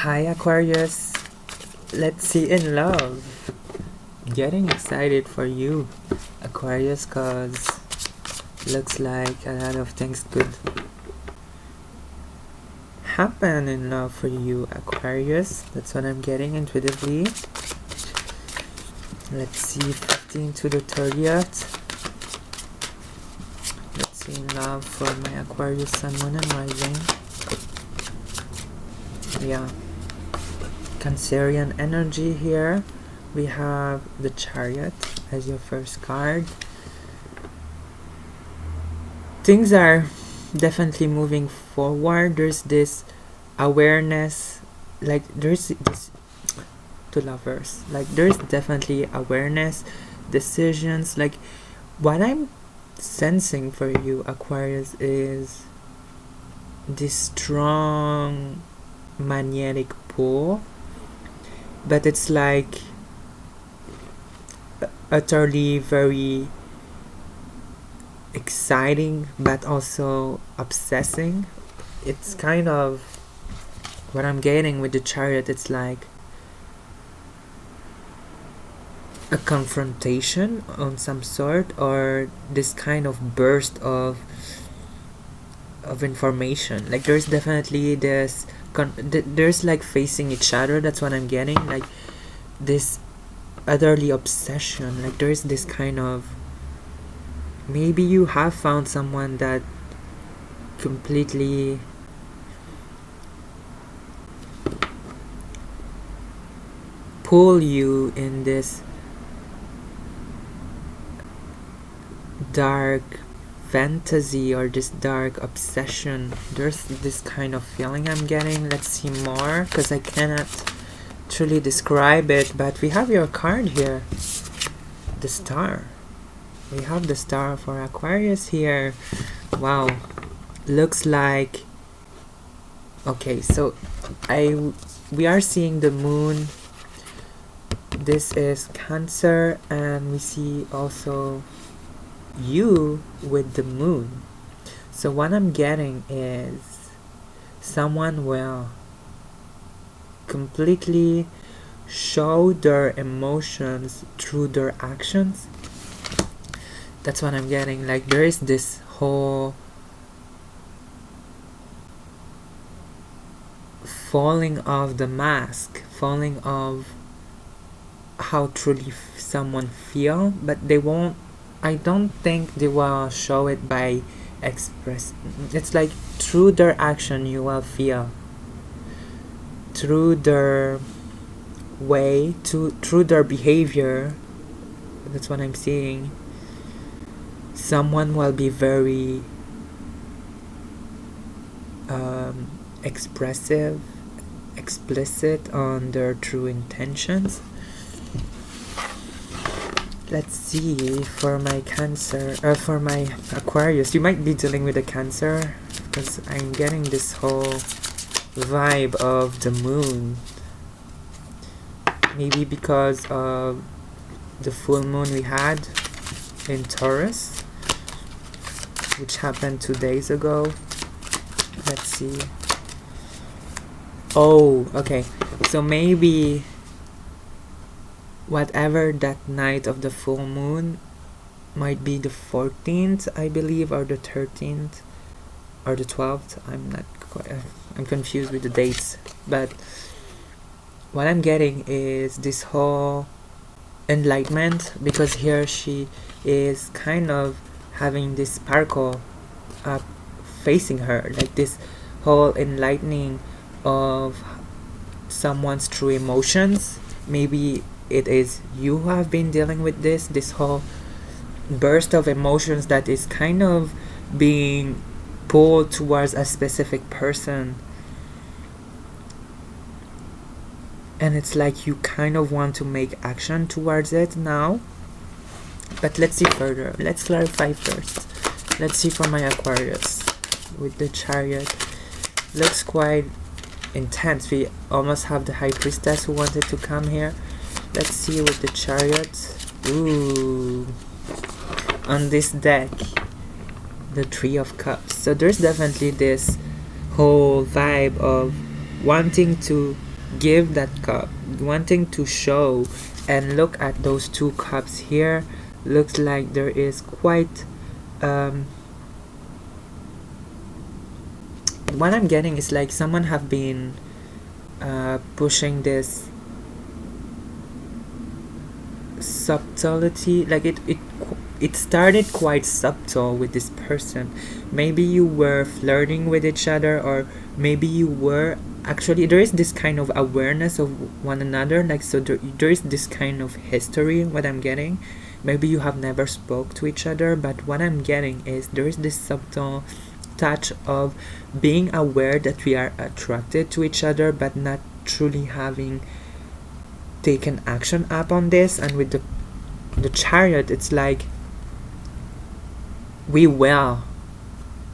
Hi Aquarius, let's see in love. Getting excited for you, Aquarius, cause looks like a lot of things could happen in love for you, Aquarius. That's what I'm getting intuitively. Let's see 15 to the 30th. Let's see in love for my Aquarius Sun, Moon and Rising. Yeah. Cancerian energy here. We have the Chariot as your first card. Things are definitely moving forward. There's this awareness, like there's this to lovers, like there's definitely awareness, decisions. Like what I'm sensing for you, Aquarius, is this strong magnetic pull, but it's like utterly very exciting but also obsessing. It's kind of what I'm getting with the Chariot. It's like a confrontation on some sort, or this kind of burst of information. Like there's definitely this there's like facing each other. That's what I'm getting, like this utterly obsession. Like there's this kind of, maybe you have found someone that completely pull you in this dark fantasy or this dark obsession. There's this kind of feeling I'm getting. Let's see more, because I cannot truly describe it, but we have your card here, the Star. We have the Star for Aquarius here. Wow, looks like, okay, so we are seeing the Moon. This is Cancer, and we see also you with the Moon. So what I'm getting is someone will completely show their emotions through their actions. That's what I'm getting. Like there is this whole falling of the mask, falling of how truly someone feel, but they won't, I don't think they will show it by express. It's like through their action you will feel, through their way, through their behavior. That's what I'm seeing. Someone will be very expressive, explicit on their true intentions. Let's see for my Cancer, for my Aquarius. You might be dealing with a Cancer, because I'm getting this whole vibe of the Moon. Maybe because of the full moon we had in Taurus, which happened 2 days ago. Let's see. Oh, okay. So maybe whatever that night of the full moon might be the 14th, I believe, or the 13th, or the 12th. I'm not quite, I'm confused with the dates. But what I'm getting is this whole enlightenment, because here she is kind of having this sparkle up facing her, like this whole enlightening of someone's true emotions. Maybe it is you who have been dealing with this whole burst of emotions that is kind of being pulled towards a specific person, and it's like you kind of want to make action towards it now. But let's see further. Let's clarify first. Let's see for my Aquarius with the Chariot. Looks quite intense. We almost have the High Priestess who wanted to come here. Let's see with the Chariot. Ooh, on this deck, the Three of Cups. So there's definitely this whole vibe of wanting to give that cup, wanting to show. And look at those two cups here. Looks like there is quite what I'm getting is like someone have been pushing this subtlety, like it started quite subtle with this person. Maybe you were flirting with each other, or maybe you were actually, there is this kind of awareness of one another, like, so there is this kind of history. What I'm getting, maybe you have never spoke to each other, but what I'm getting is there is this subtle touch of being aware that we are attracted to each other, but not truly having taken action up on this. And with the Chariot, it's like we will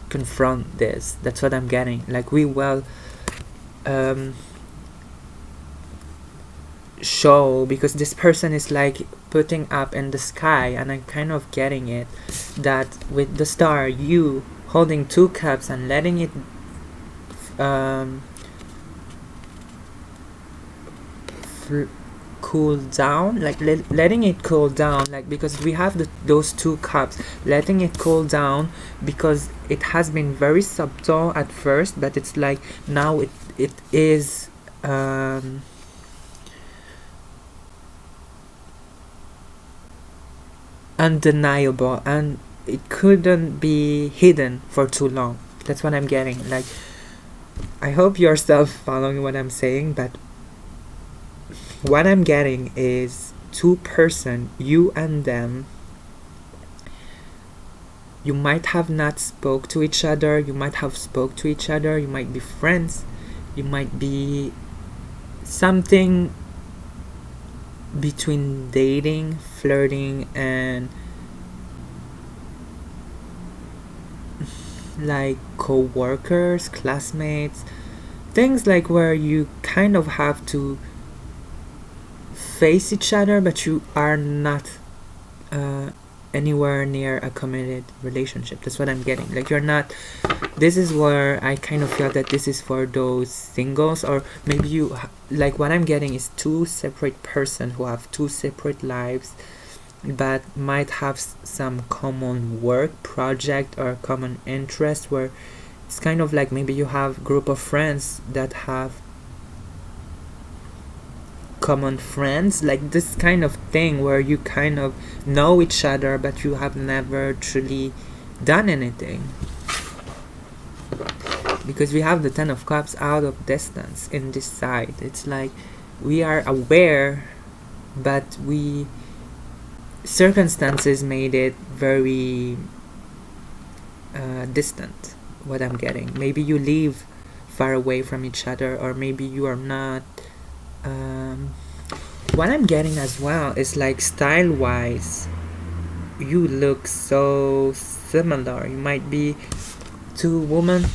confront this. That's what I'm getting. Like we will show, because this person is like putting up in the sky, and I'm kind of getting it that with the star, you holding two cups and letting it cool down, like letting it cool down, like, because we have those two cups, letting it cool down, because it has been very subtle at first, but it's like now it is undeniable, and it couldn't be hidden for too long. That's what I'm getting. Like, I hope you're still following what I'm saying, but what I'm getting is two person, you and them. You might have not spoke to each other, you might have spoke to each other, you might be friends, you might be something between dating, flirting, and like co-workers, classmates, things like where you kind of have to face each other, but you are not anywhere near a committed relationship. That's what I'm getting. Like, you're not, this is where I kind of feel that this is for those singles, or maybe you like, what I'm getting is two separate person who have two separate lives, but might have some common work project or common interest, where it's kind of like maybe you have group of friends that have common friends, like this kind of thing where you kind of know each other, but you have never truly done anything. Because we have the Ten of Cups out of distance in this side. It's like we are aware, but circumstances made it very distant. What I'm getting, maybe you live far away from each other, or maybe you are not. What I'm getting as well is like style wise, you look so similar. You might be two women,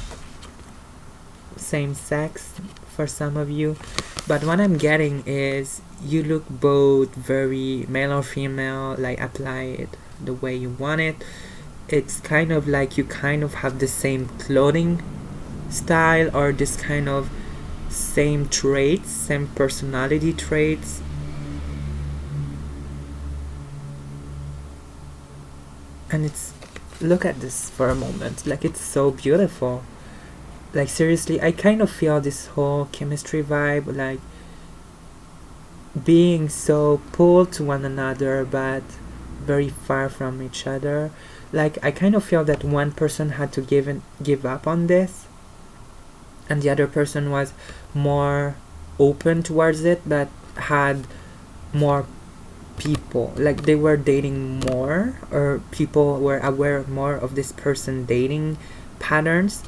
same sex for some of you, but what I'm getting is you look both very male or female, like apply it the way you want it. It's kind of like you kind of have the same clothing style, or this kind of same traits, same personality traits. And it's, look at this for a moment, like it's so beautiful. Like seriously, I kind of feel this whole chemistry vibe, like being so pulled to one another but very far from each other. Like I kind of feel that one person had to give up on this, and the other person was more open towards it, but had more people, like they were dating more, or people were aware more of this person dating patterns.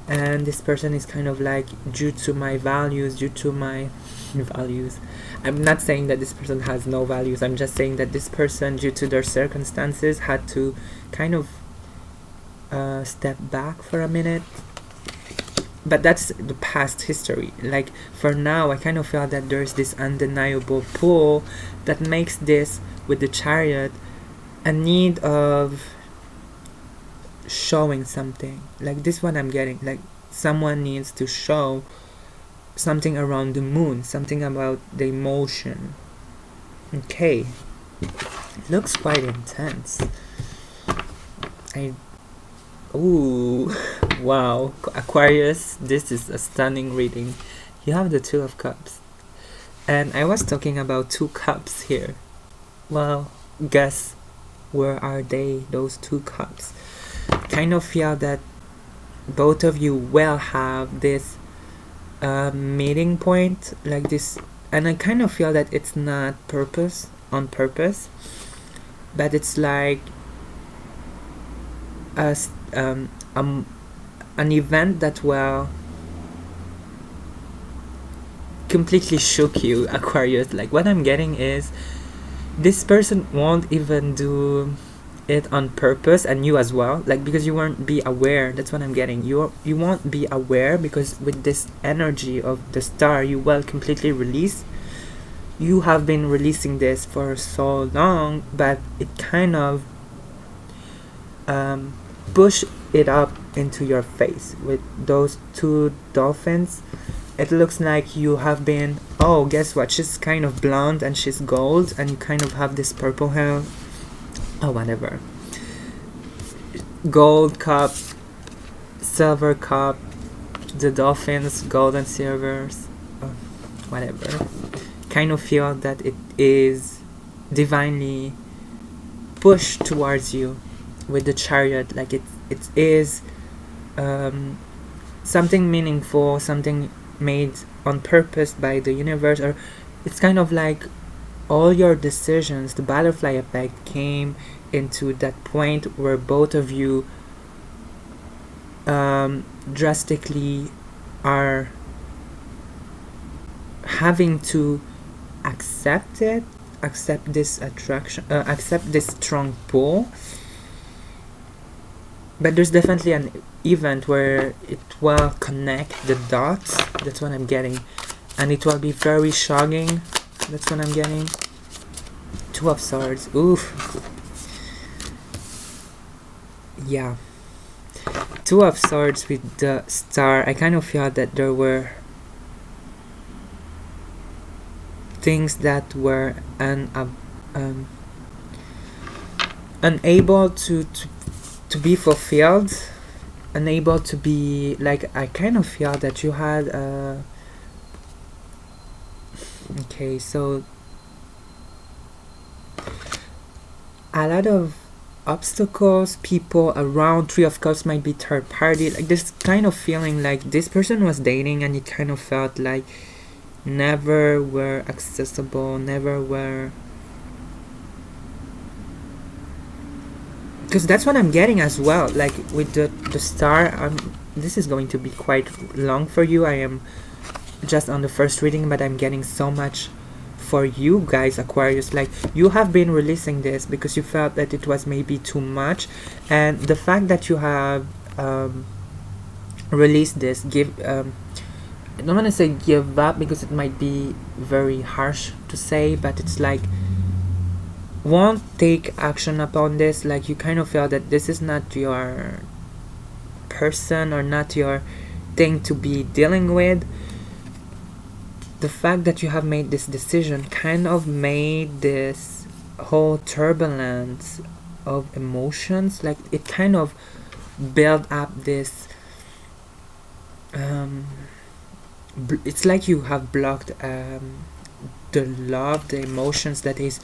And this person is kind of like, due to my values, due to my values, I'm not saying that this person has no values, I'm just saying that this person, due to their circumstances, had to kind of step back for a minute. But that's the past history. Like for now, I kind of feel that there's this undeniable pull that makes this, with the Chariot, a need of showing something. Like this one I'm getting, like someone needs to show something around the moon, something about the emotion. Okay, it looks quite intense. Ooh, wow, Aquarius, this is a stunning reading. You have the Two of Cups. And I was talking about 2 cups here. Well, guess where are they, those 2 cups? Kind of feel that both of you will have this meeting point, like this, and I kind of feel that it's not on purpose, but it's like a, an event that will completely shook you, Aquarius. Like, what I'm getting is this person won't even do it on purpose, and you as well, like, because you won't be aware. That's what I'm getting. You won't be aware, because with this energy of the star, you will completely release. You have been releasing this for so long, but it kind of push it up into your face with those 2 dolphins. It looks like you have been, oh, guess what, she's kind of blonde and she's gold, and you kind of have this purple hair. Oh, whatever. Gold cup, silver cup, the dolphins, gold and silvers, whatever. Kind of feel that it is divinely pushed towards you with the Chariot. Like, it is something meaningful, something made on purpose by the universe, or it's kind of like all your decisions, the butterfly effect, came into that point where both of you drastically are having to accept this attraction, accept this strong pull. But there's definitely an event where it will connect the dots. That's what I'm getting, and it will be very shocking. That's what I'm getting. 2 of Swords. Oof. Yeah. 2 of Swords with the star. I kind of feel that there were things that were unable to be fulfilled, unable to be, like, I kind of feel that you had okay, so a lot of obstacles, people around. 3 of Cups might be third party, like this kind of feeling like this person was dating and it kind of felt like never were accessible, never were, because that's what I'm getting as well. Like with the star, this is going to be quite long for you. I am just on the first reading, but I'm getting so much for you guys, Aquarius. Like, you have been releasing this because you felt that it was maybe too much, and the fact that you have released this, I don't want to say give up because it might be very harsh to say, but it's like, won't take action upon this. Like, you kind of feel that this is not your person or not your thing to be dealing with. The fact that you have made this decision kind of made this whole turbulence of emotions, like it kind of built up this it's like you have blocked the love, the emotions that is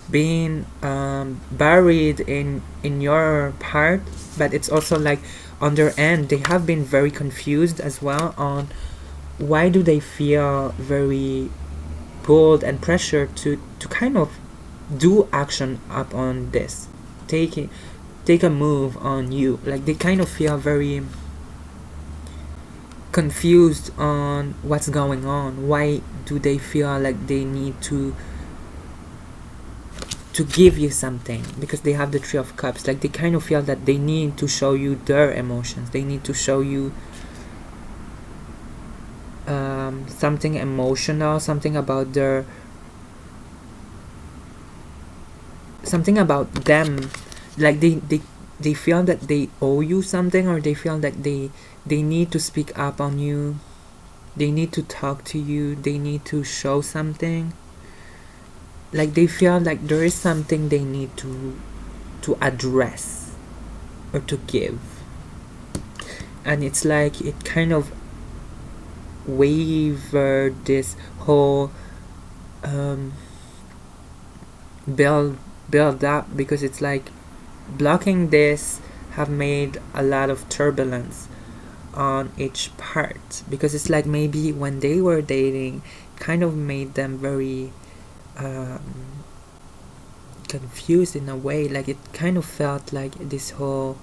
being buried in your heart. But it's also like on their end they have been very confused as well on why do they feel very pulled and pressured to kind of do action up on this, take a move on you. Like, they kind of feel very confused on what's going on. Why do they feel like they need to give you something? Because they have the 3 of Cups. Like, they kind of feel that they need to show you their emotions, they need to show you something emotional, something about their, something about them. Like they feel that they owe you something, or they feel that they need to speak up on you. they need to talk to you, they need to show something, like they feel like there is something they need to address or to give. And it's like it kind of wavered this whole build up, because it's like blocking this have made a lot of turbulence on each part, because it's like maybe when they were dating kind of made them very confused in a way. Like it kind of felt like this whole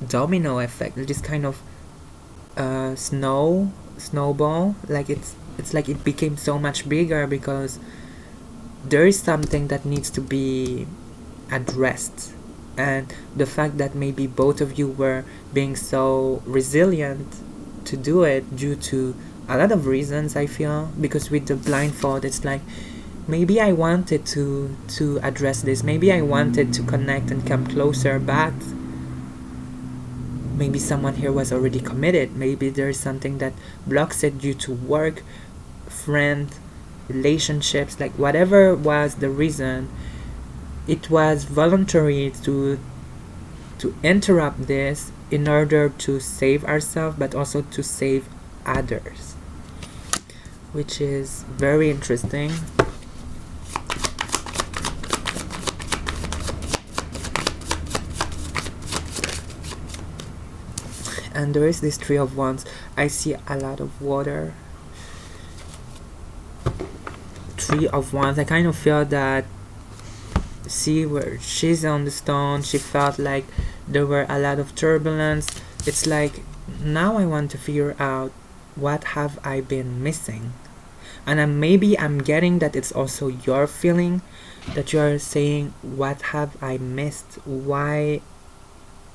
domino effect, this kind of snowball. Like it's like it became so much bigger because there is something that needs to be addressed, and the fact that maybe both of you were being so resilient to do it due to a lot of reasons, I feel. Because with the blindfold, it's like maybe I wanted to address this, maybe I wanted to connect and come closer, but maybe someone here was already committed. Maybe there's something that blocks it due to work, friend, relationships, like whatever was the reason. It was voluntary to interrupt this in order to save ourselves, but also to save others, which is very interesting. And there is this Three of Wands. I see a lot of water. Three of Wands. I kind of feel that, see where she's on the stone, she felt like there were a lot of turbulence. It's like now I want to figure out what have I been missing. And maybe I'm getting that it's also your feeling, that you are saying, what have I missed? Why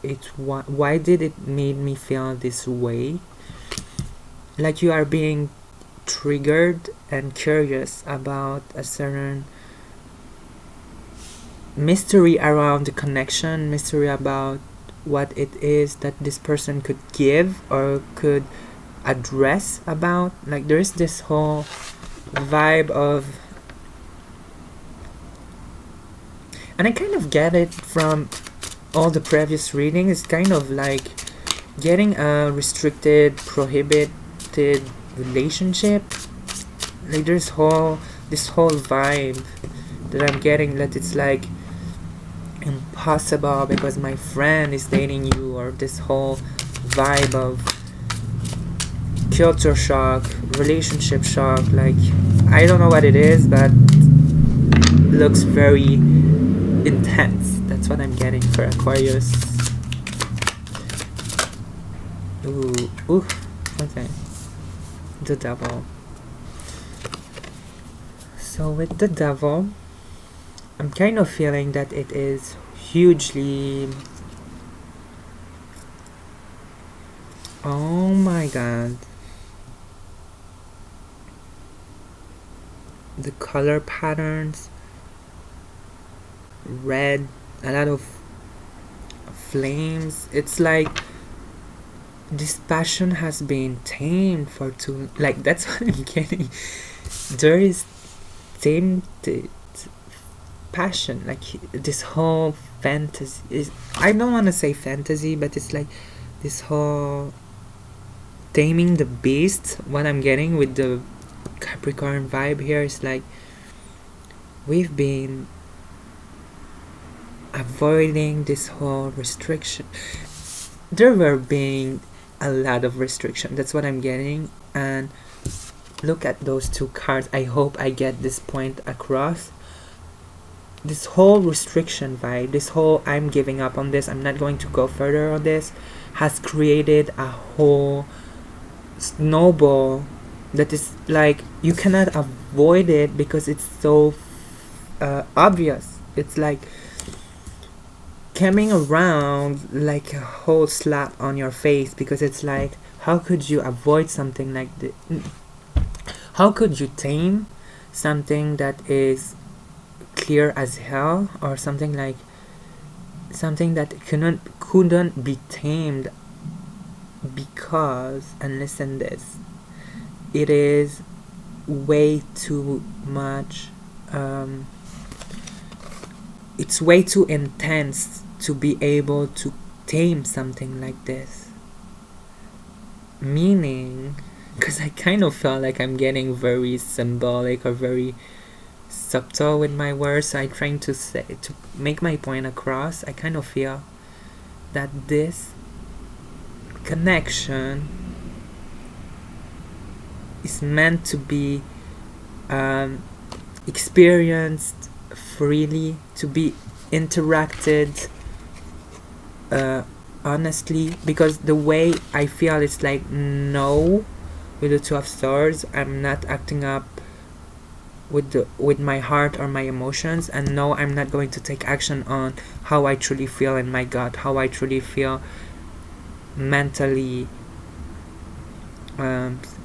did it made me feel this way? Like you are being triggered and curious about a certain mystery around the connection, mystery about what it is that this person could give or could address about. Like there is this whole vibe of, and I kind of get it from all the previous reading, is kind of like getting a restricted, prohibited relationship. Like there's this whole vibe that I'm getting, that it's like impossible because my friend is dating you, or this whole vibe of culture shock, relationship shock. Like I don't know what it is, but it looks very intense. That's what I'm getting for Aquarius. Ooh, okay. The Devil. So with the Devil, I'm kind of feeling that it is hugely... Oh my god. The color patterns, red, a lot of flames. It's like this passion has been tamed for too, like that's what I'm getting. There is tainted passion, like this whole fantasy is, I don't want to say fantasy, but it's like this whole taming the beast. What I'm getting with the Capricorn vibe here is like we've been avoiding this whole restriction. There were being a lot of restriction, that's what I'm getting. And look at those two cards. I hope I get this point across. This whole restriction vibe, this whole I'm giving up on this, I'm not going to go further on this, has created a whole snowball that is like you cannot avoid it because it's so obvious. It's like coming around like a whole slap on your face, because it's like, how could you avoid something like this? How could you tame something that is clear as hell, or something like something that couldn't be tamed? Because, and listen this, it is way too much, it's way too intense to be able to tame something like this. Meaning, because I kind of felt like I'm getting very symbolic or very subtle with my words, so I'm trying to make my point across. I kind of feel that this connection is meant to be experienced freely, to be interacted honestly, because the way I feel it's like, no, with the Two of Swords, I'm not acting up with my heart or my emotions, and no, I'm not going to take action on how I truly feel in my gut, how I truly feel mentally,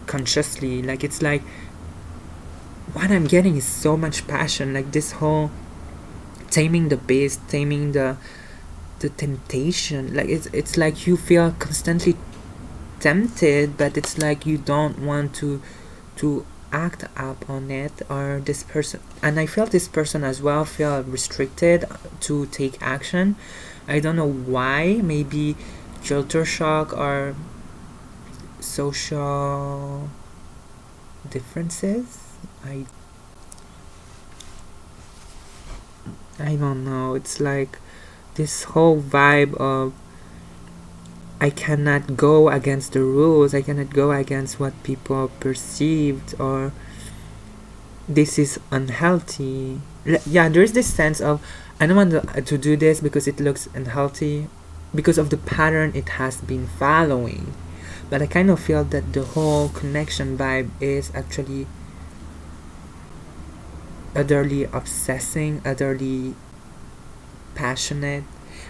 consciously. Like, it's like what I'm getting is so much passion, like this whole taming the beast, taming the temptation. Like, it's like you feel constantly tempted, but it's like you don't want to act up on it. Or this person, and I feel this person as well feel restricted to take action. I don't know why. Maybe culture shock or social differences. I don't know. It's like this whole vibe of I cannot go against the rules, I cannot go against what people perceived, or this is unhealthy. Yeah, there's this sense of I don't want to do this because it looks unhealthy, because of the pattern it has been following. But I kind of feel that the whole connection vibe is actually utterly obsessing, utterly passionate,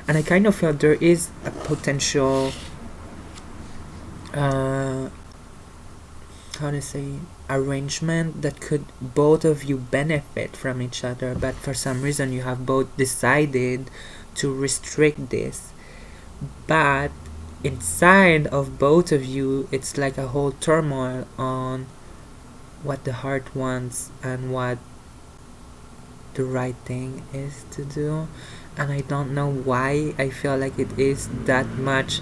and I kind of feel there is a potential how to say arrangement that could both of you benefit from each other, but for some reason you have both decided to restrict this. But inside of both of you, it's like a whole turmoil on what the heart wants and what the right thing is to do. And I don't know why I feel like it is that much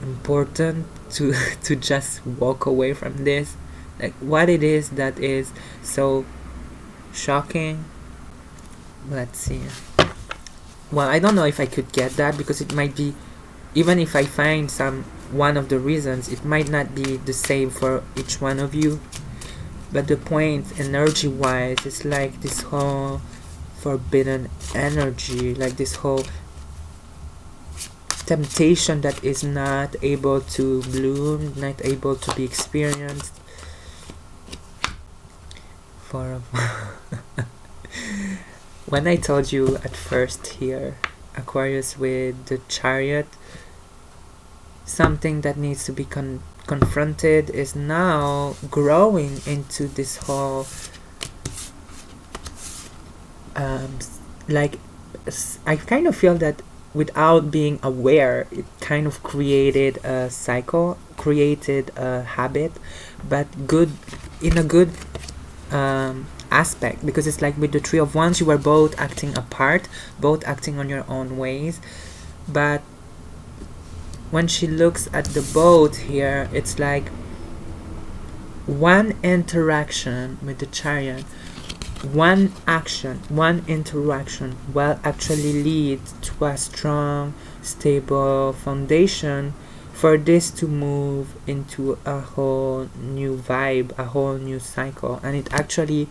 important to to just walk away from this. Like, what it is that is so shocking. Let's see. Well, I don't know if I could get that, because it might be, even if I find one of the reasons, it might not be the same for each one of you. But the point, energy wise, is like this whole forbidden energy, like this whole temptation that is not able to bloom, not able to be experienced for when I told you at first here, Aquarius with the Chariot, something that needs to be confronted is now growing into this whole like, I kind of feel that without being aware, it kind of created a cycle, created a habit, but good, in a good aspect, because it's like with the Three of Wands, you were both acting apart, both acting on your own ways. But when she looks at the boat here, it's like one interaction with the Chariot, one action, one interaction will actually lead to a strong, stable foundation for this to move into a whole new vibe, a whole new cycle. And it actually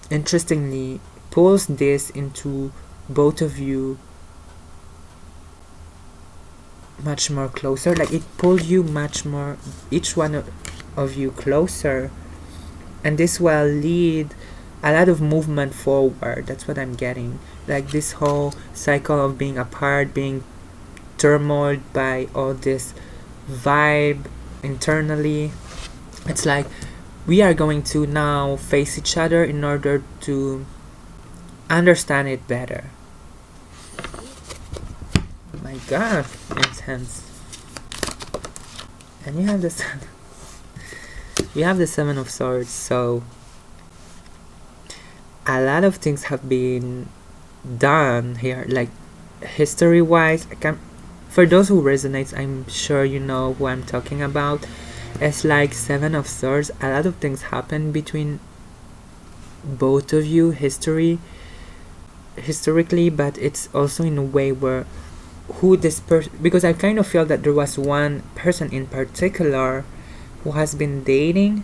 interestingly pulls this into both of you much more closer. Like, it pulled you much more, each one of you closer, and this will lead a lot of movement forward. That's what I'm getting. Like, this whole cycle of being apart, being turmoiled by all this vibe internally, it's like we are going to now face each other in order to understand it better. Oh my god, intense. And you have this we have the Seven of Swords. So a lot of things have been done here, like history wise. For those who resonates, I'm sure you know who I'm talking about. It's like Seven of Swords. A lot of things happen between both of you historically, but it's also in a way where who this person, because I kind of feel that there was one person in particular who has been dating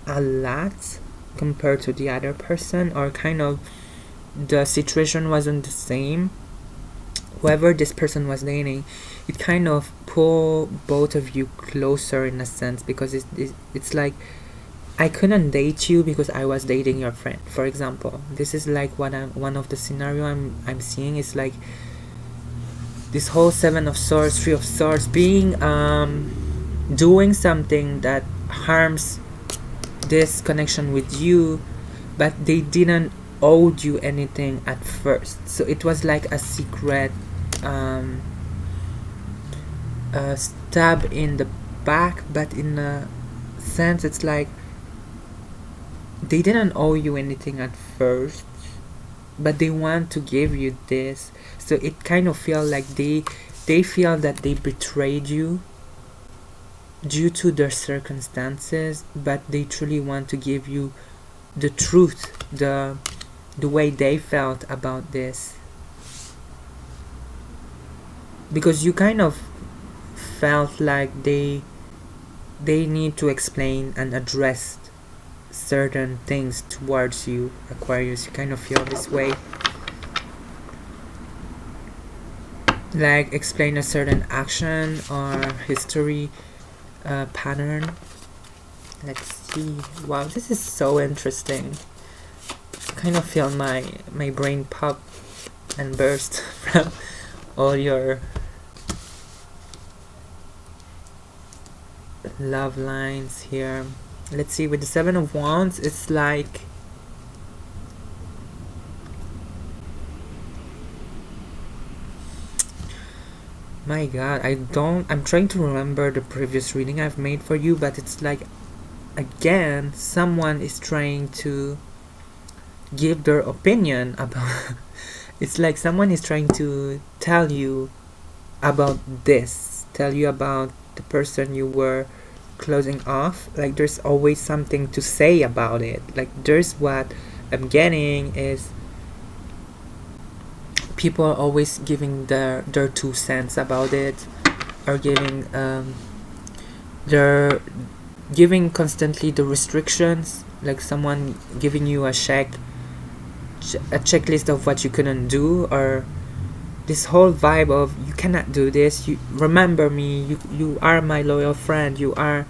a lot compared to the other person, or kind of the situation wasn't the same. Whoever this person was dating, it kind of pulled both of you closer in a sense, because it's like, I couldn't date you because I was dating your friend, for example. This is like one of the scenario I'm seeing is like this whole Seven of Swords, Three of Swords, being doing something that harms this connection with you, but they didn't owe you anything at first. So it was like a secret stab in the back, but in a sense it's like they didn't owe you anything at first, but they want to give you this. So it kind of feel like they feel that they betrayed you due to their circumstances, but they truly want to give you the truth, the way they felt about this, because you kind of felt like they need to explain and address certain things towards you, Aquarius. You kind of feel this way, like explain a certain action or history pattern. Let's see. Wow, this is so interesting. I kind of feel my brain pop and burst from all your love lines here. Let's see, with the Seven of Wands, it's like my god, I'm trying to remember the previous reading I've made for you, but it's like, again, someone is trying to give their opinion about it's like someone is trying to tell you about this, tell you about the person you were closing off. Like there's always something to say about it. Like there's what I'm getting is people are always giving their 2 cents about it, or giving they're giving constantly the restrictions, like someone giving you a checklist of what you couldn't do, or this whole vibe of you cannot do this, you remember me, you are my loyal friend, you are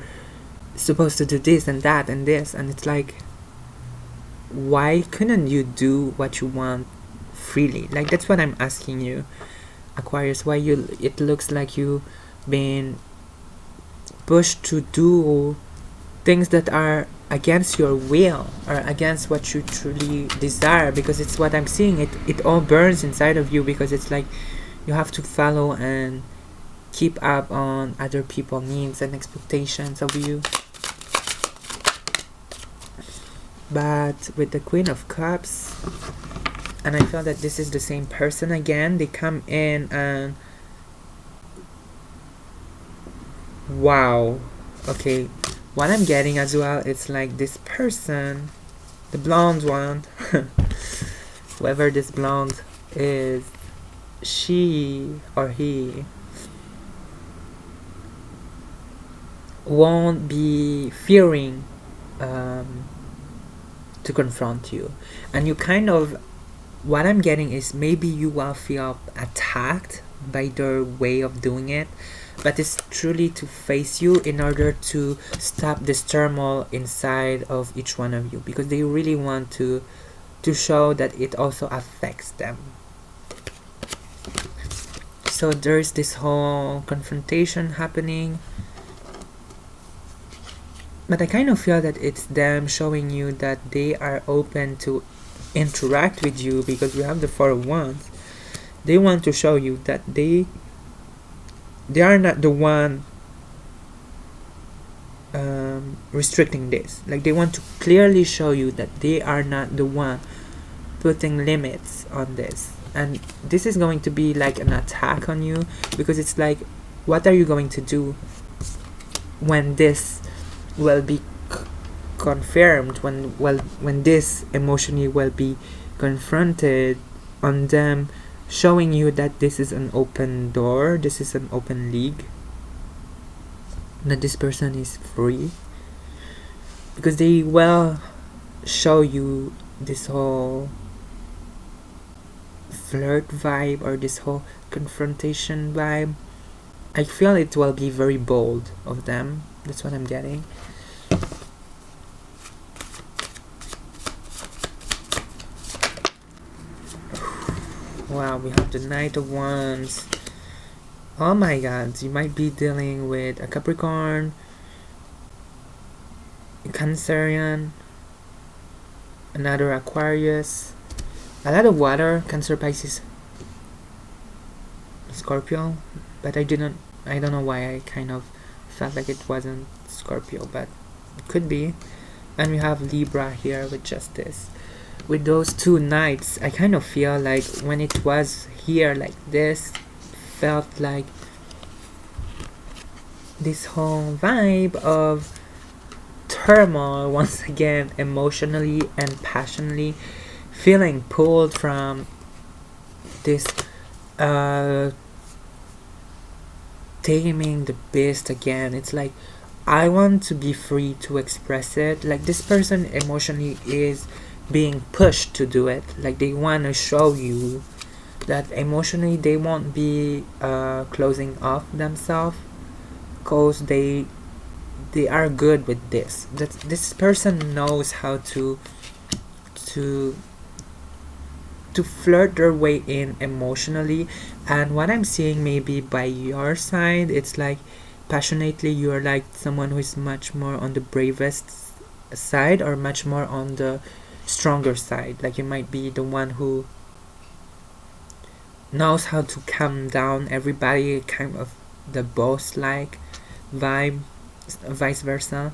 supposed to do this and that and this. And it's like, why couldn't you do what you want freely? Like that's what I'm asking you, Aquarius. Why it looks like you been pushed to do things that are against your will or against what you truly desire, because it's what I'm seeing, it all burns inside of you, because it's like you have to follow and keep up on other people's needs and expectations of you. But with the Queen of Cups, and I feel that this is the same person again, they come in and wow, okay, what I'm getting as well, it's like this person, the blonde one, whoever this blonde is, she or he won't be fearing to confront you. And you kind of, what I'm getting is maybe you will feel attacked by their way of doing it, but it's truly to face you in order to stop this turmoil inside of each one of you, because they really want to show that it also affects them. So there's this whole confrontation happening, but I kind of feel that it's them showing you that they are open to interact with you, because we have the Four of Wands. They want to show you that they are not the one restricting this. Like they want to clearly show you that they are not the one putting limits on this, and this is going to be like an attack on you, because it's like, what are you going to do when this will be confirmed, when this emotionally will be confronted on them, showing you that this is an open door, this is an open league, that this person is free, because they will show you this whole flirt vibe or this whole confrontation vibe. I feel it will be very bold of them. That's what I'm getting. Wow, we have the Knight of Wands. Oh my god, you might be dealing with a Capricorn, a Cancerian, another Aquarius, a lot of water, Cancer, Pisces, Scorpio, but I don't know why I kind of felt like it wasn't Scorpio, but it could be. And we have Libra here with Justice. With those two Knights, I kind of feel like when it was here like this, felt like this whole vibe of turmoil once again, emotionally and passionately, feeling pulled from this taming the beast again. It's like, I want to be free to express it. Like this person emotionally is being pushed to do it. Like they want to show you that emotionally they won't be closing off themselves, because they are good with this. That this person knows how to flirt their way in emotionally. And what I'm seeing, maybe by your side, it's like passionately you're like someone who is much more on the bravest side, or much more on the stronger side. Like you might be the one who knows how to calm down everybody, kind of the boss like vibe, vice versa.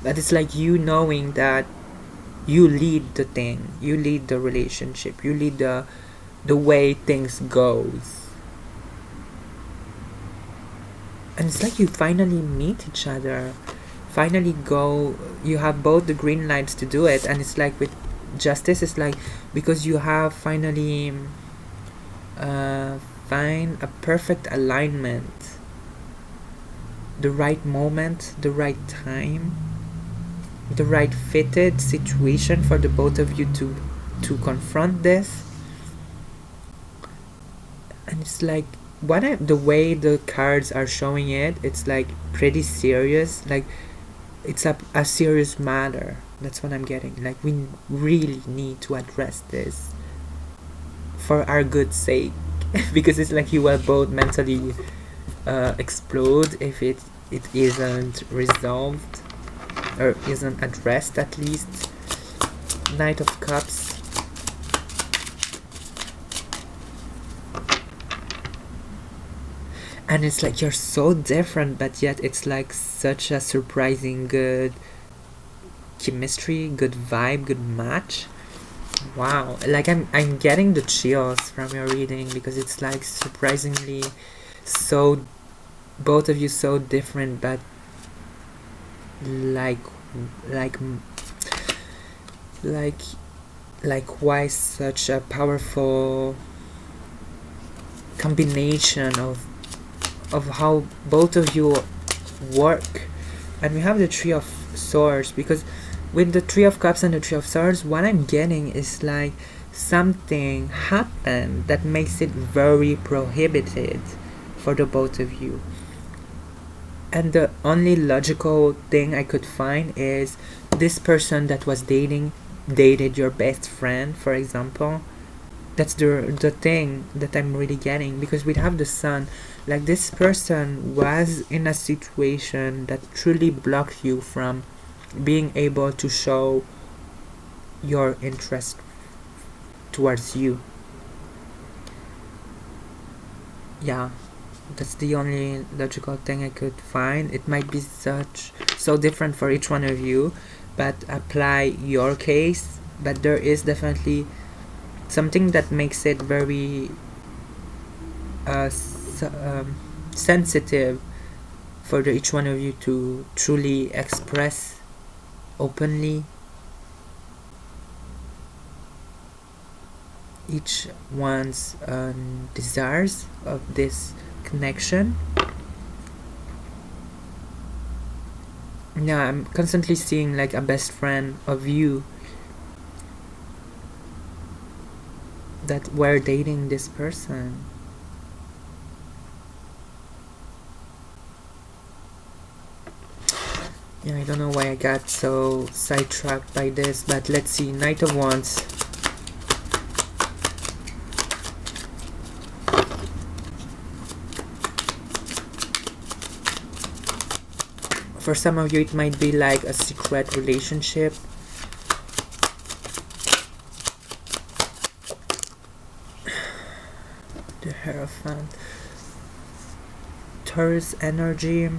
But it's like you knowing that you lead the thing, you lead the relationship, you lead the way things goes. And it's like you finally meet each other, finally go, you have both the green lights to do it. And it's like with Justice, it's like because you have finally find a perfect alignment, the right moment, the right time, the right fitted situation for the both of you to confront this. And it's like the way the cards are showing it, it's like pretty serious. Like it's a serious matter. That's what I'm getting. Like we really need to address this for our good sake. Because it's like you will both mentally explode if it isn't resolved, or isn't addressed at least. Knight of Cups. And it's like you're so different, but yet it's like such a surprising good chemistry, good vibe, good match. Wow, like I'm getting the chills from your reading, because it's like surprisingly so, both of you so different, but like why such a powerful combination of how both of you work. And we have the Three of Swords, because with the Three of Cups and the Three of Swords, what I'm getting is like something happened that makes it very prohibited for the both of you. And the only logical thing I could find is this person that was dated your best friend, for example. That's the thing that I'm really getting, because we have the Sun. Like this person was in a situation that truly blocked you from being able to show your interest towards you. Yeah, That's the only logical thing I could find. It might be so different for each one of you, but apply your case. But there is definitely something that makes it very sensitive for each one of you to truly express openly each one's desires of this connection. Now I'm constantly seeing like a best friend of you that were dating this person. Yeah, I don't know why I got so sidetracked by this, but let's see. Knight of Wands. For some of you, it might be like a secret relationship. The Hierophant. Taurus energy.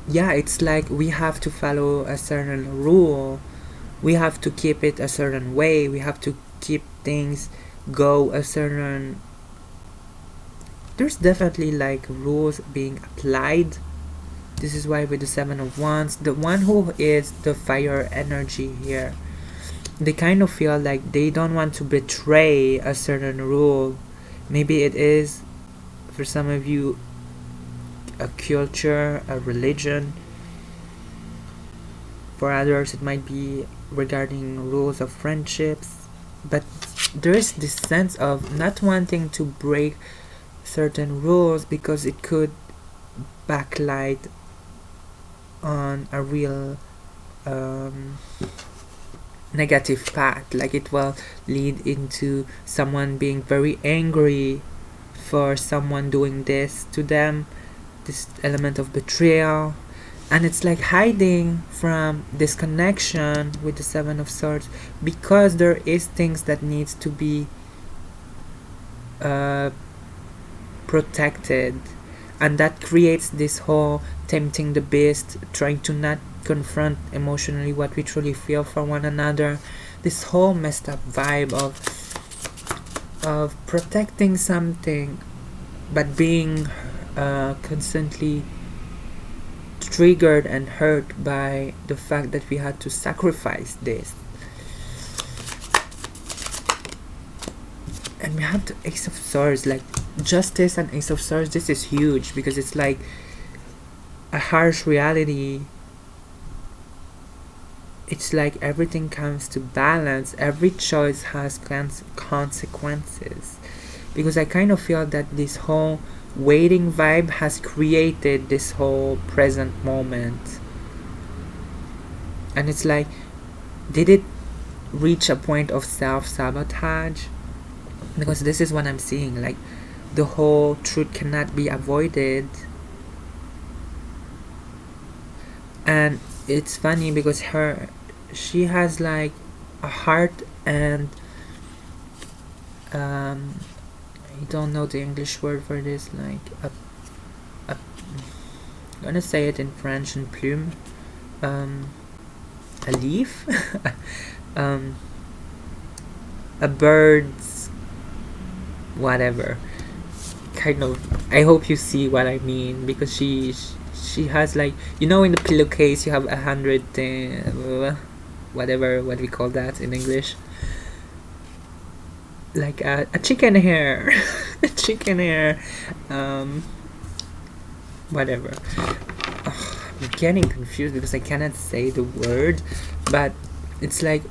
Yeah, it's like we have to follow a certain rule. We have to keep it a certain way. We have to keep things go a certain... There's definitely like rules being applied. This is why with the Seven of Wands, the one who is the fire energy here, they kind of feel like they don't want to betray a certain rule. Maybe it is, for some of you, a culture, a religion. For others, it might be regarding rules of friendships. But there is this sense of not wanting to break certain rules because it could backlight on a real negative path. Like it will lead into someone being very angry for someone doing this to them. This element of betrayal, and it's like hiding from this connection with the Seven of Swords because there is things that needs to be protected, and that creates this whole tempting the beast, trying to not confront emotionally what we truly feel for one another. This whole messed up vibe of protecting something but being constantly triggered and hurt by the fact that we had to sacrifice this. And we have the Ace of Swords, like Justice and Ace of Swords. This is huge because it's like a harsh reality. It's like everything comes to balance. Every choice has consequences, because I kind of feel that this whole waiting vibe has created this whole present moment. And it's like, did it reach a point of self-sabotage? Because this is what I'm seeing, like the whole truth cannot be avoided. And it's funny because she has like a heart and I don't know the English word for this, like I'm gonna say it in French, and plume, a leaf, a bird's whatever, kind of. I hope you see what I mean, because she has, like, you know, in the pillowcase you have 100 whatever, what we call that in English, like a chicken hair. A chicken hair, whatever. I'm getting confused because I cannot say the word, but it's like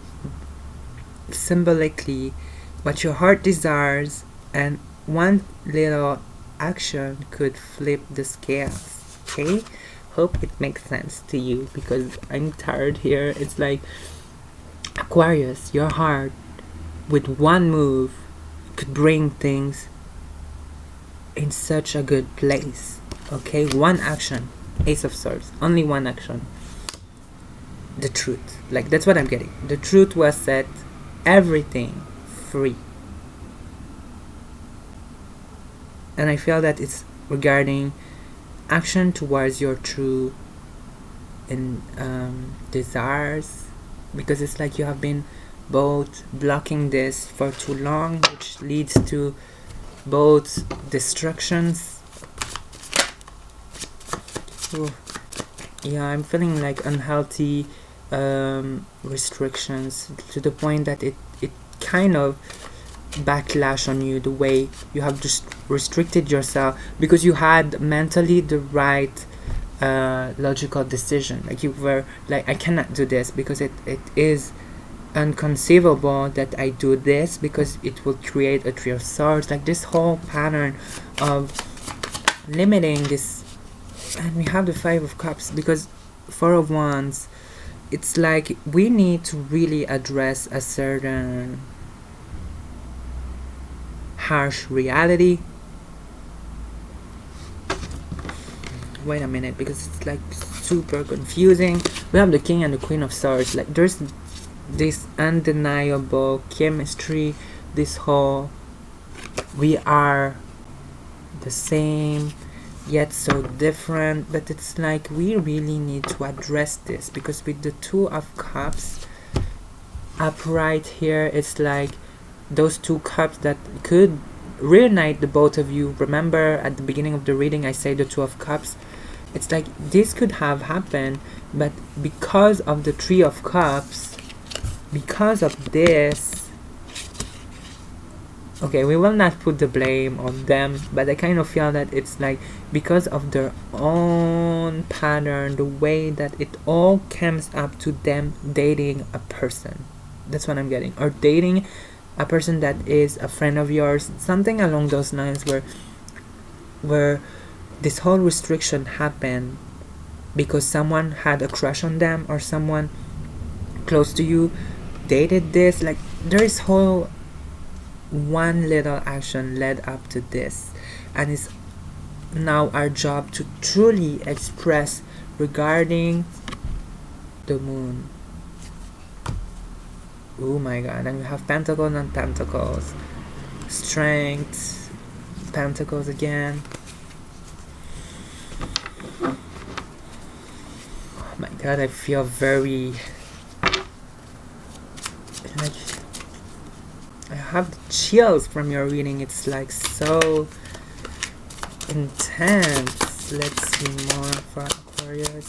symbolically what your heart desires, and one little action could flip the scales. Okay, hope it makes sense to you, because I'm tired here. It's like Aquarius, your heart with one move could bring things in such a good place. Okay, one action, Ace of Swords, only one action. The truth, like, that's what I'm getting. The truth was set, everything free. And I feel that it's regarding action towards your true and desires, because it's like you have been both blocking this for too long, which leads to both destructions. Ooh. Yeah, I'm feeling like unhealthy restrictions, to the point that it kind of backlash on you, the way you have just restricted yourself because you had mentally the right logical decision. Like you were like, I cannot do this because it is unconceivable that I do this because it will create a Three of Swords. Like this whole pattern of limiting this. And we have the Five of Cups, because Four of Wands, it's like we need to really address a certain harsh reality. Wait a minute, because it's like super confusing. We have the King and the Queen of Swords. Like there's this undeniable chemistry, this whole we are the same yet so different, but it's like we really need to address this, because with the Two of Cups upright here, it's like those two cups that could reunite the both of you. Remember at the beginning of the reading I say the Two of Cups, it's like this could have happened, but because of the Three of Cups, because of this, okay, we will not put the blame on them, but I kind of feel that it's like because of their own pattern, the way that it all comes up to them dating a person. That's what I'm getting. Or dating a person that is a friend of yours, something along those lines, where this whole restriction happened because someone had a crush on them, or someone close to you dated this. Like there is whole one little action led up to this, and it's now our job to truly express regarding the Moon. Oh my god, and we have Pentacles and Pentacles, Strength, Pentacles again. Oh my god, I feel very like I have the chills from your reading. It's like so intense. Let's see more for Aquarius.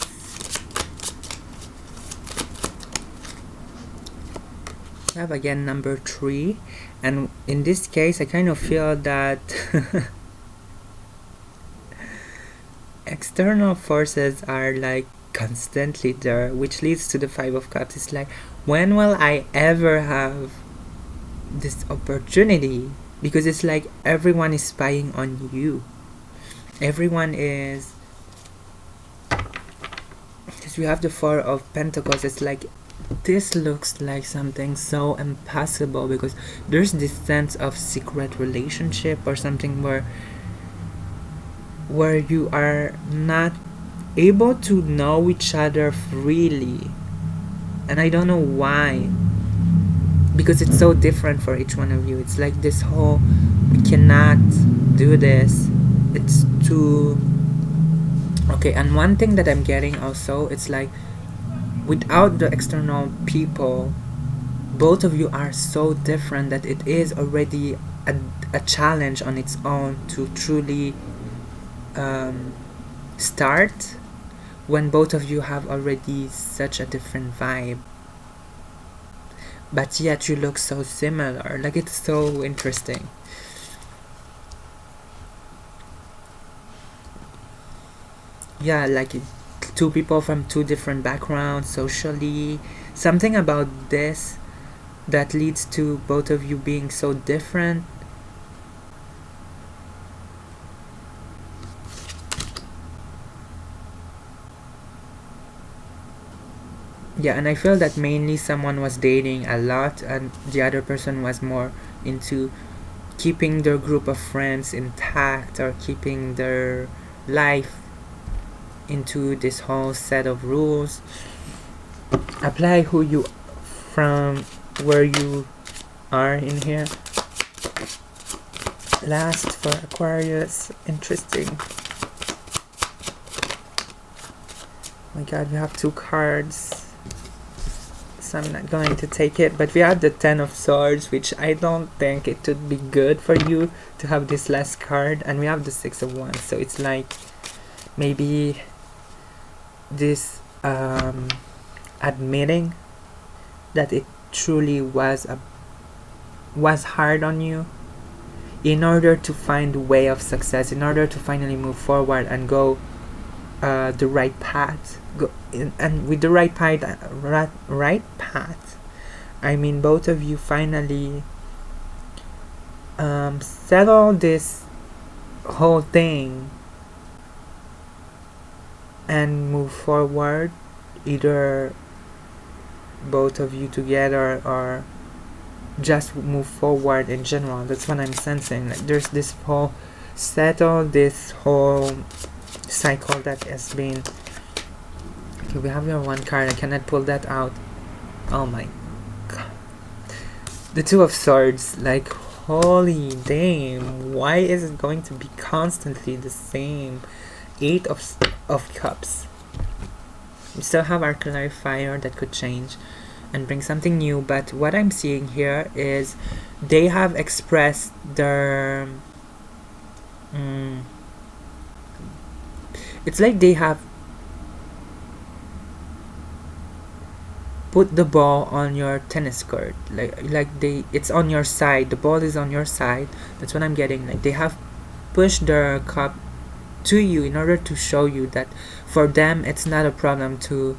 We have again number 3, and in this case I kind of feel that external forces are like constantly there, which leads to the Five of Cups. It's like, when will I ever have this opportunity? Because it's like everyone is spying on you. Everyone is, because we have the Four of Pentacles. It's like this looks like something so impossible, because there's this sense of secret relationship or something where you are not able to know each other freely, and I don't know why, because it's so different for each one of you. It's like this whole, we cannot do this, it's too okay. And one thing that I'm getting also, it's like without the external people, both of you are so different that it is already a challenge on its own to truly start, when both of you have already such a different vibe, but yet you look so similar. Like it's so interesting. Yeah, like two people from two different backgrounds socially, something about this that leads to both of you being so different. Yeah, and I feel that mainly someone was dating a lot and the other person was more into keeping their group of friends intact, or keeping their life into this whole set of rules. Apply who you from, where you are in here. Last for Aquarius. Interesting. Oh my god, we have 2 cards. So I'm not going to take it. But we have the 10 of Swords, which I don't think it would be good for you to have this last card. And we have the 6 of Wands. So it's like maybe this admitting that it truly was hard on you, in order to find a way of success, in order to finally move forward and go the right path, and with the right path, I mean both of you finally settle this whole thing and move forward, either both of you together or just move forward in general. That's what I'm sensing. Like there's this whole settle this whole cycle that has been. Okay, we have your 1 card. I cannot pull that out. Oh my god. The 2 of Swords. Like holy damn, why is it going to be constantly the same? 8 of Cups. We still have our clarifier that could change and bring something new, but what I'm seeing here is they have expressed their it's like they have put the ball on your tennis court, it's on your side, the ball is on your side. That's what I'm getting. Like they have pushed their cup to you in order to show you that for them it's not a problem to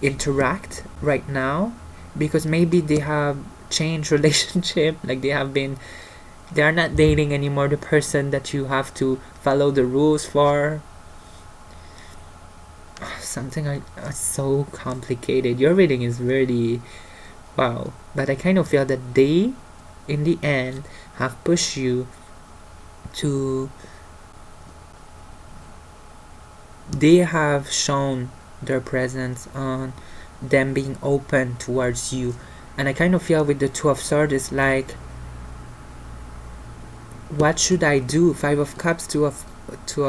interact right now, because maybe they have changed relationship. Like they are not dating anymore the person that you have to follow the rules for. Something like so complicated. Your reading is really wow, but I kind of feel that they in the end have pushed you to, they have shown their presence on them being open towards you. And I kind of feel with the 2 of Swords, it's like, what should I do? 5 of Cups, 2 of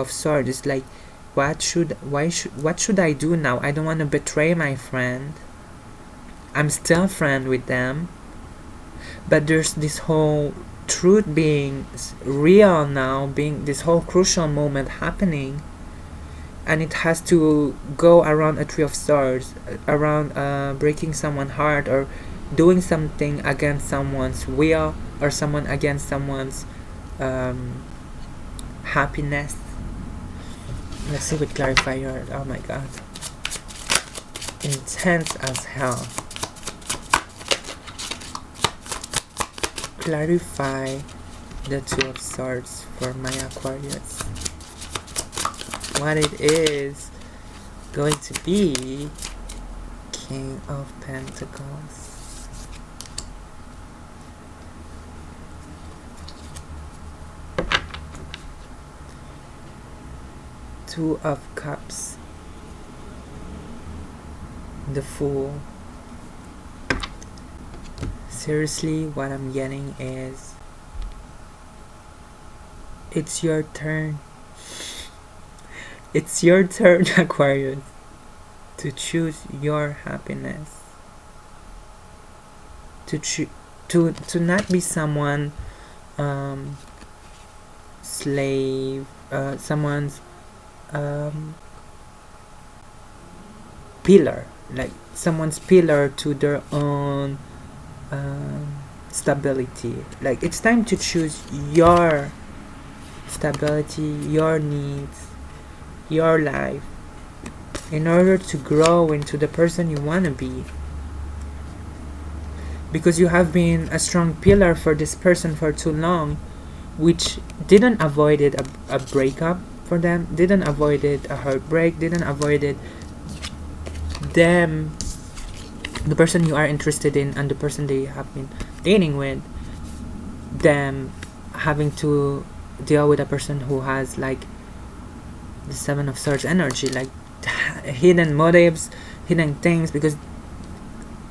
Swords. It's like, what should I do now? I don't want to betray my friend. I'm still friend with them, but there's this whole truth being real now, being this whole crucial moment happening, and it has to go around a 3 of Swords, around breaking someone's heart or doing something against someone's will, or someone against someone's happiness. Let's see with clarifier. Oh my god, intense as hell. Clarify the 2 of Swords for my Aquarius. What it is going to be King of Pentacles. Two of Cups. The Fool. Seriously, what I'm getting is it's your turn. It's your turn, Aquarius, to choose your happiness. To not be someone slave, someone's pillar, like someone's pillar to their own stability. Like it's time to choose your stability, your needs, your life, in order to grow into the person you want to be, because you have been a strong pillar for this person for too long, which didn't avoid it a breakup for them, didn't avoid it a heartbreak, didn't avoid it them, the person you are interested in and the person they have been dating with, them having to deal with a person who has like the 7 of Swords energy, like hidden motives, hidden things, because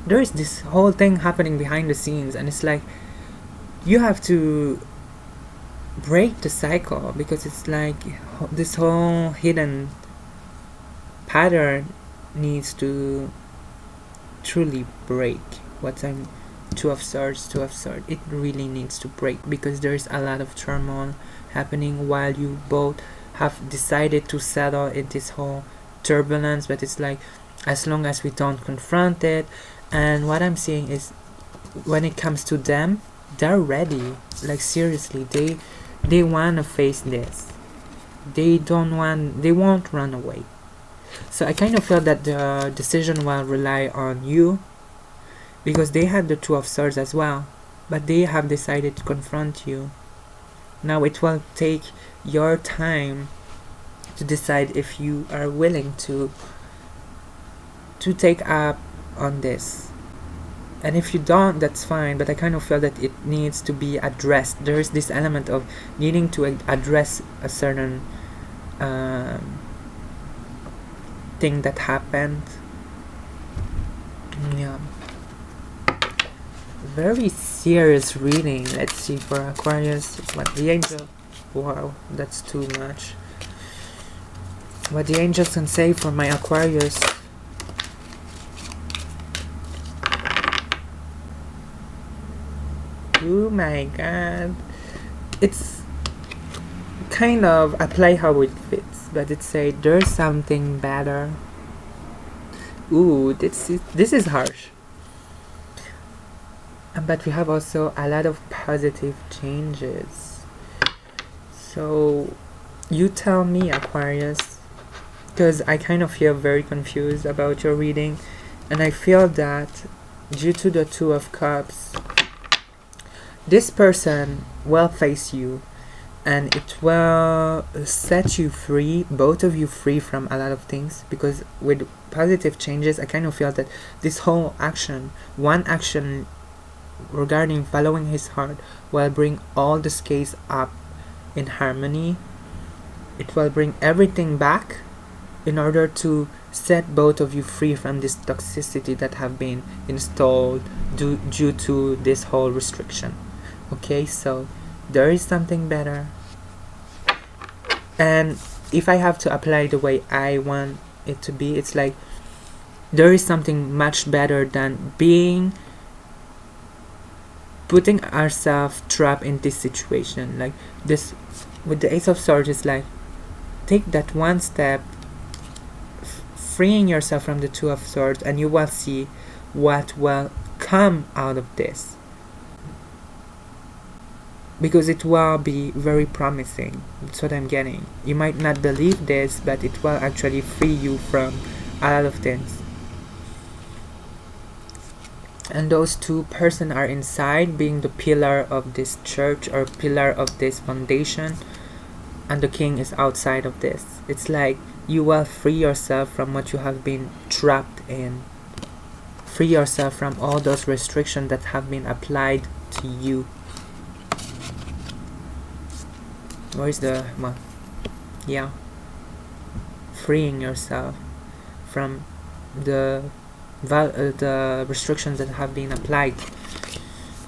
there is this whole thing happening behind the scenes, and it's like you have to break the cycle, because it's like this whole hidden pattern needs to truly break. What's I'm two of swords, it really needs to break, because there's a lot of turmoil happening while you both have decided to settle in this whole turbulence. But it's like, as long as we don't confront it, and what I'm seeing is, when it comes to them, they're ready. Like seriously, they want to face this. They won't run away. So I kind of feel that the decision will rely on you, because they had the two of swords as well, but they have decided to confront you. Now it will take your time to decide if you are willing to take up on this. And if you don't, that's fine, but I kind of feel that it needs to be addressed. There is this element of needing to address a certain thing that happened. Yeah. Very serious reading. Let's see for Aquarius what the angel. Wow, that's too much. What the angels can say for my Aquarius. Oh my god. It's kind of apply how it fits, but it say there's something better. Ooh, this is harsh. But we have also a lot of positive changes. So you tell me, Aquarius, because I kind of feel very confused about your reading, and I feel that due to the Two of Cups, this person will face you, and it will set you free, both of you free from a lot of things, because with positive changes, I kind of feel that this whole action, one action regarding following his heart, will bring all the scales up in harmony. It will bring everything back in order to set both of you free from this toxicity that have been installed due to this whole restriction. Okay, so there is something better, and if I have to apply the way I want it to be, it's like there is something much better than putting ourselves trapped in this situation. Like this with the Ace of Swords, is like take that one step, freeing yourself from the Two of Swords, and you will see what will come out of this, because it will be very promising. That's what I'm getting. You might not believe this, but it will actually free you from a lot of things. And those two persons are inside, being the pillar of this church or pillar of this foundation, and the king is outside of this. It's like you will free yourself from what you have been trapped in. Free yourself from all those restrictions that have been applied to you. Where's the one? Yeah. Freeing yourself from the restrictions that have been applied.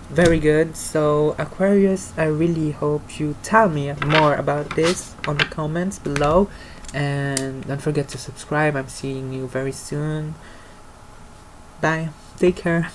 Very good. So Aquarius, I really hope you tell me more about this on the comments below, and don't forget to subscribe. I'm seeing you very soon. Bye. Take care.